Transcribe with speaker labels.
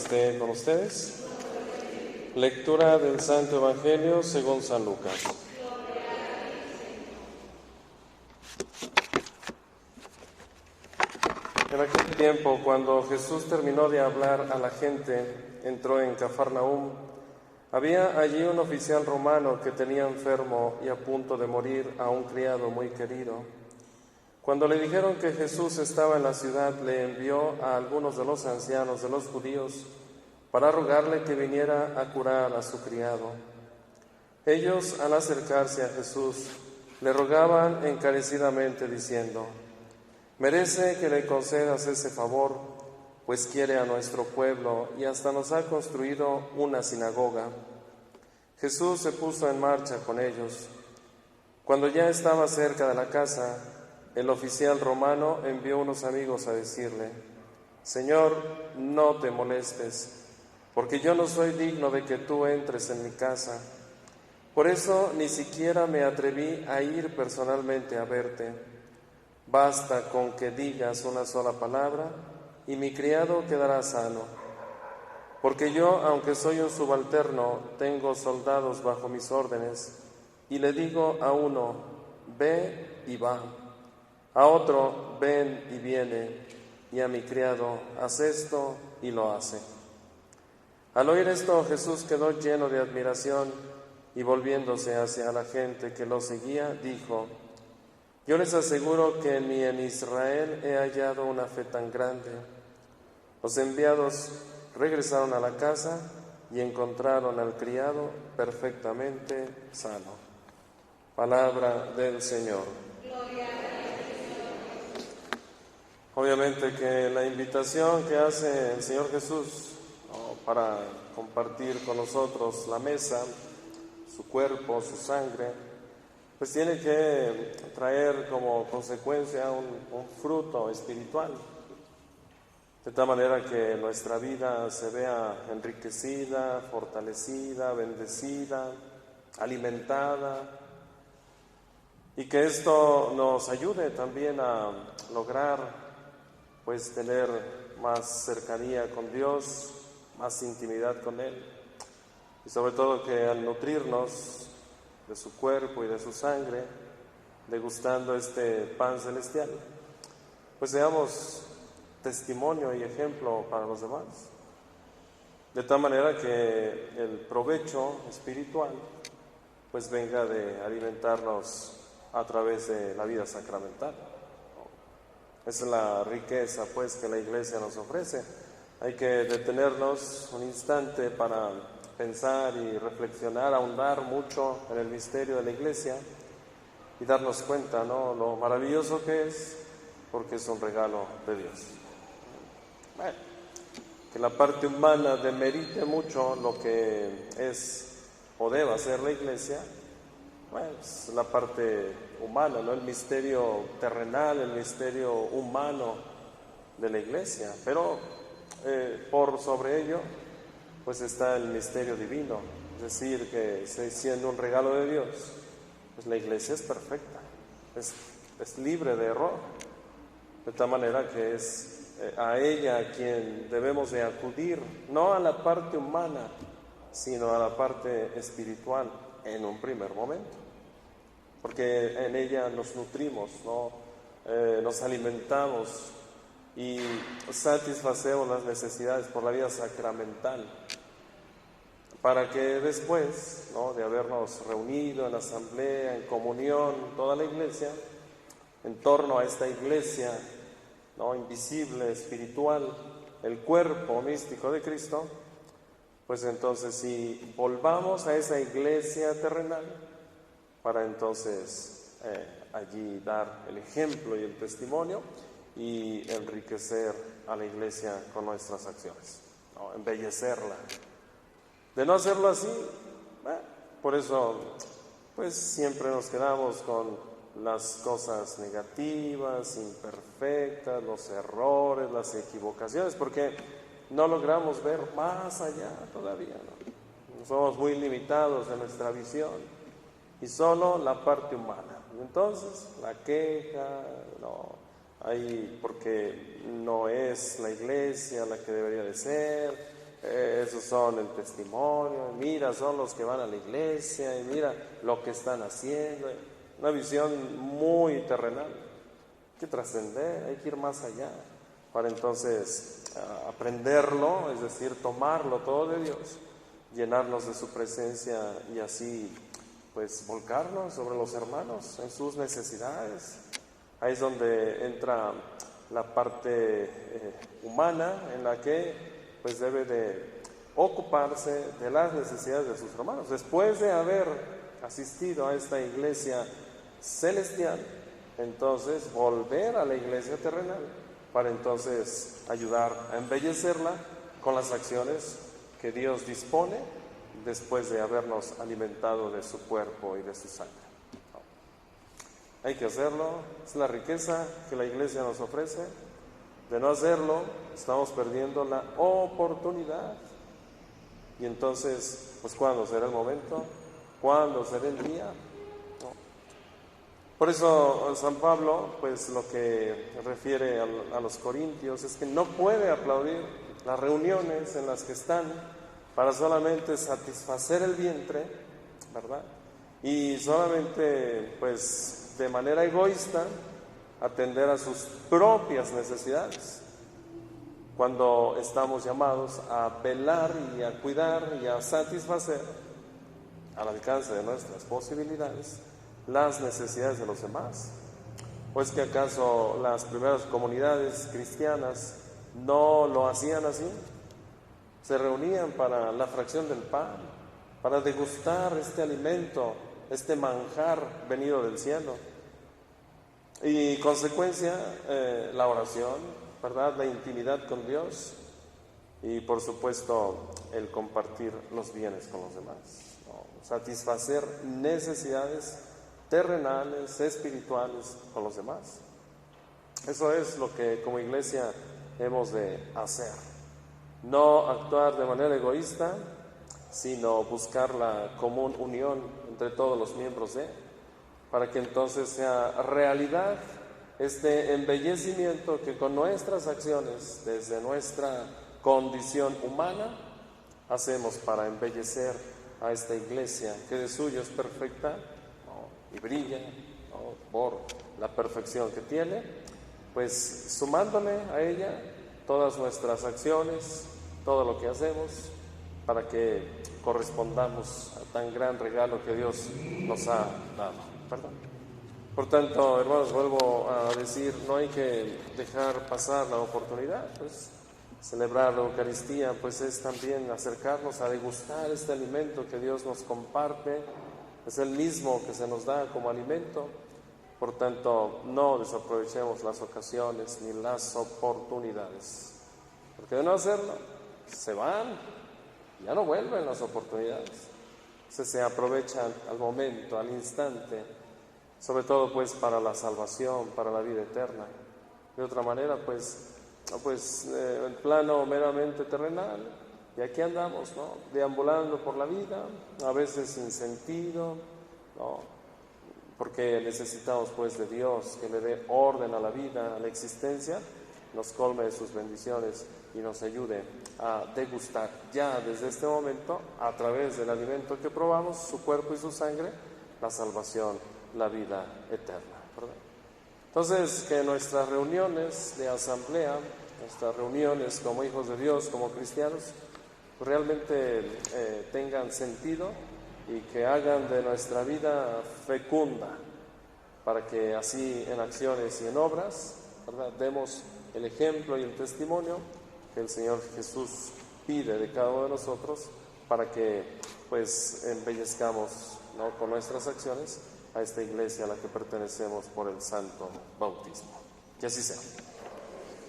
Speaker 1: esté con ustedes. Lectura del Santo Evangelio según San Lucas. En aquel tiempo, cuando Jesús terminó de hablar a la gente, entró en Cafarnaúm. Había allí un oficial romano que tenía enfermo y a punto de morir a un criado muy querido. Cuando le dijeron que Jesús estaba en la ciudad, le envió a algunos de los ancianos de los judíos para rogarle que viniera a curar a su criado. Ellos, al acercarse a Jesús, le rogaban encarecidamente diciendo: «Merece que le concedas ese favor, pues quiere a nuestro pueblo y hasta nos ha construido una sinagoga». Jesús se puso en marcha con ellos. Cuando ya estaba cerca de la casa, el oficial romano envió unos amigos a decirle: «Señor, no te molestes, porque yo no soy digno de que tú entres en mi casa. Por eso ni siquiera me atreví a ir personalmente a verte. Basta con que digas una sola palabra y mi criado quedará sano. Porque yo, aunque soy un subalterno, tengo soldados bajo mis órdenes, y le digo a uno: ve y va, a otro: ven y viene, y a mi criado: haz esto, y lo hace». Al oír esto, Jesús quedó lleno de admiración y volviéndose hacia la gente que lo seguía, dijo: «Yo les aseguro que ni en Israel he hallado una fe tan grande». Los enviados regresaron a la casa y encontraron al criado perfectamente sano. Palabra del Señor. Obviamente que la invitación que hace el Señor Jesús para compartir con nosotros la mesa, su cuerpo, su sangre, pues tiene que traer como consecuencia un fruto espiritual, de tal manera que nuestra vida se vea enriquecida, fortalecida, bendecida, alimentada, y que esto nos ayude también a lograr pues tener más cercanía con Dios, más intimidad con Él, y sobre todo que al nutrirnos de su cuerpo y de su sangre, degustando este pan celestial, pues seamos testimonio y ejemplo para los demás, de tal manera que el provecho espiritual pues venga de alimentarnos a través de la vida sacramental. Esa es la riqueza pues que la Iglesia nos ofrece. Hay que detenernos un instante para pensar y reflexionar, ahondar mucho en el misterio de la Iglesia y darnos cuenta, ¿no?, lo maravilloso que es, porque es un regalo de Dios. Bueno, que la parte humana demerite mucho lo que es o deba ser la Iglesia, bueno, es la parte humana, ¿no?, el misterio terrenal, el misterio humano de la Iglesia, pero por sobre ello pues está el misterio divino, es decir, que siendo un regalo de Dios, pues la Iglesia es perfecta, es libre de error, de tal manera que es a ella a quien debemos de acudir, no a la parte humana, sino a la parte espiritual en un primer momento, porque en ella nos nutrimos, ¿no? Nos alimentamos y satisfacemos las necesidades por la vida sacramental, para que después, ¿no?, de habernos reunido en asamblea, en comunión, toda la Iglesia, en torno a esta Iglesia, ¿no?, invisible, espiritual, el cuerpo místico de Cristo, pues entonces si volvamos a esa Iglesia terrenal, para entonces allí dar el ejemplo y el testimonio y enriquecer a la Iglesia con nuestras acciones, ¿no?, embellecerla. De no hacerlo así, por eso pues siempre nos quedamos con las cosas negativas, imperfectas, los errores, las equivocaciones, porque no logramos ver más allá todavía, ¿no? Somos muy limitados en nuestra visión y solo la parte humana. Entonces la queja, no, porque no es la Iglesia la que debería de ser, esos son el testimonio, mira, son los que van a la iglesia, y mira lo que están haciendo. Una visión muy terrenal. Hay que trascender, hay que ir más allá, para entonces aprenderlo, es decir, tomarlo todo de Dios, llenarnos de su presencia y así pues volcarnos sobre los hermanos en sus necesidades. Ahí es donde entra la parte humana, en la que pues debe de ocuparse de las necesidades de sus hermanos. Después de haber asistido a esta iglesia celestial, entonces volver a la iglesia terrenal para entonces ayudar a embellecerla con las acciones que Dios dispone después de habernos alimentado de su cuerpo y de su sangre. Hay que hacerlo, es la riqueza que la iglesia nos ofrece. De no hacerlo, estamos perdiendo la oportunidad. Y entonces, pues ¿cuándo será el momento? ¿Cuándo será el día? No. Por eso San Pablo, pues lo que refiere a los corintios es que no puede aplaudir las reuniones en las que están para solamente satisfacer el vientre, ¿verdad? Y solamente, pues, de manera egoísta, atender a sus propias necesidades, cuando estamos llamados a velar y a cuidar y a satisfacer, al alcance de nuestras posibilidades, las necesidades de los demás. ¿O es que acaso las primeras comunidades cristianas no lo hacían así? Se reunían para la fracción del pan, para degustar este alimento, este manjar venido del cielo. Y consecuencia, la oración, ¿verdad? La intimidad con Dios y por supuesto el compartir los bienes con los demás, ¿no? Satisfacer necesidades terrenales, espirituales con los demás. Eso es lo que como iglesia hemos de hacer. No actuar de manera egoísta, sino buscar la común unión entre todos los miembros para que entonces sea realidad este embellecimiento que con nuestras acciones, desde nuestra condición humana, hacemos para embellecer a esta iglesia que de suyo es perfecta, ¿no? Y brilla, ¿no? Por la perfección que tiene, pues sumándole a ella todas nuestras acciones, todo lo que hacemos, para que correspondamos a tan gran regalo que Dios nos ha dado. ¿Perdón? Por tanto, hermanos, vuelvo a decir, no hay que dejar pasar la oportunidad, pues celebrar la Eucaristía, pues es también acercarnos a degustar este alimento que Dios nos comparte, es el mismo que se nos da como alimento. Por tanto, no desaprovechemos las ocasiones ni las oportunidades, porque de no hacerlo, se van, ya no vuelven las oportunidades. Se aprovechan al momento, al instante, sobre todo pues para la salvación, para la vida eterna. De otra manera, pues en plano meramente terrenal, y aquí andamos, ¿no? Deambulando por la vida, a veces sin sentido, ¿no? Porque necesitamos pues de Dios que le dé orden a la vida, a la existencia, nos colme de sus bendiciones y nos ayude a degustar ya desde este momento, a través del alimento que probamos, su cuerpo y su sangre, la salvación, la vida eterna, ¿verdad? Entonces, que nuestras reuniones de asamblea, nuestras reuniones como hijos de Dios, como cristianos, pues realmente tengan sentido y que hagan de nuestra vida fecunda, para que así en acciones y en obras, ¿verdad?, demos el ejemplo y el testimonio que el Señor Jesús pide de cada uno de nosotros, para que pues embellezcamos, ¿no?, con nuestras acciones a esta iglesia a la que pertenecemos por el santo bautismo. Que así sea.